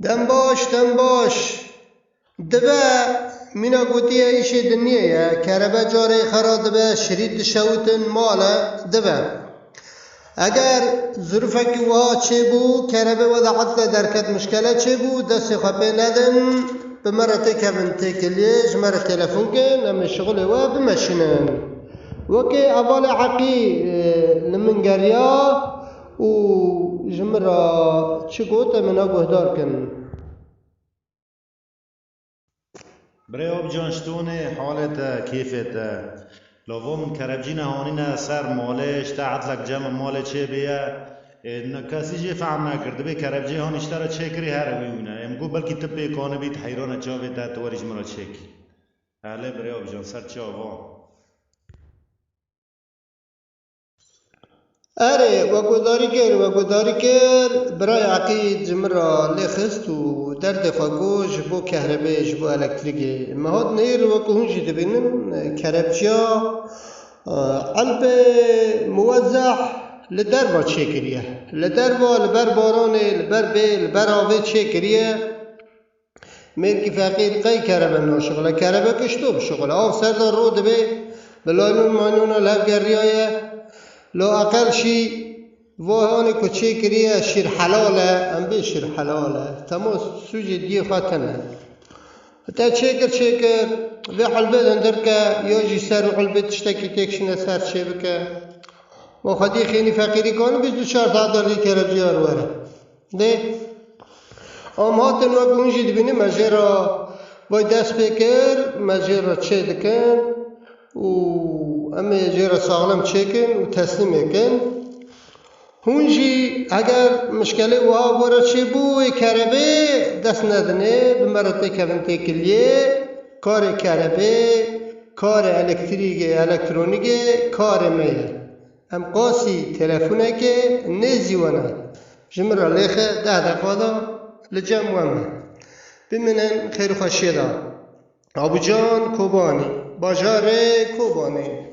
دم باش دبا مینا گوتی ایش دنیه کربه جاره خرا دبا شرید شوتن مالا دبا اگر ظروفکی وها چه بو کربه وضعت درکت مشکله چه بو دست خبه ندن بمرة تكبن تكليش مرة تلفون كن لما شغله وبمشنن وكي أول عقي لمن قريا وجمرة شكوتا من أبو هدار كن برای جان شتونه حالت کیفت لو من کربجینا هونینا سر مالش تعت لك جمع مال چه بیا کسی جه فهم نکرده به کربجی هون اشترا چه کری هر ویونه امگو بلکی تپه کانه بیت حیران چا بیت توریج مرا چک هله برای جان سر چه آوا اره وگوداری کر برای عقید جمرة لخست و درد خواگوش بو کهربیش بو الکتریکی مهاد نیر وکو هنجی دبینن کربجیا قلب موزع لدربا چه کریه لدربا لبر بارانه لبر بی لبر آوه چه کریه مرکی فقیر قی کربه ناشغله کربه کشتو بشغله آف سردار رو دبه بلایلون مانون الهف گریایه لو اقل شي وهاني كوتشي كريا شير حلاله ام بي شير حلاله تموس سوجي دي خاتنا حتى شكر في حلبة اندركا يوجي سر حلبة تشتكي تكشنا سر شبكة وخدي خيني فقيري كانوا بيزدو شهر تعدر دي كربجيار ورا ده ام هاتن وقونجي دبيني مجرى باي دست بكر مجرى تشي دكن و اما جيرا ساغلم چکن و تسلیم کن هونجی اگر مشکل وها برا چه بو کربه دست ندنه بمرته کبن تکلیه کار کربه کار الکترونیک کار میه ام قاسی تلفونه که نزیوانه جمرا لیخه 10 دقیقه لجم ومه بمنن خیر خوشیده آبو جان کوبانی باجار کوبانی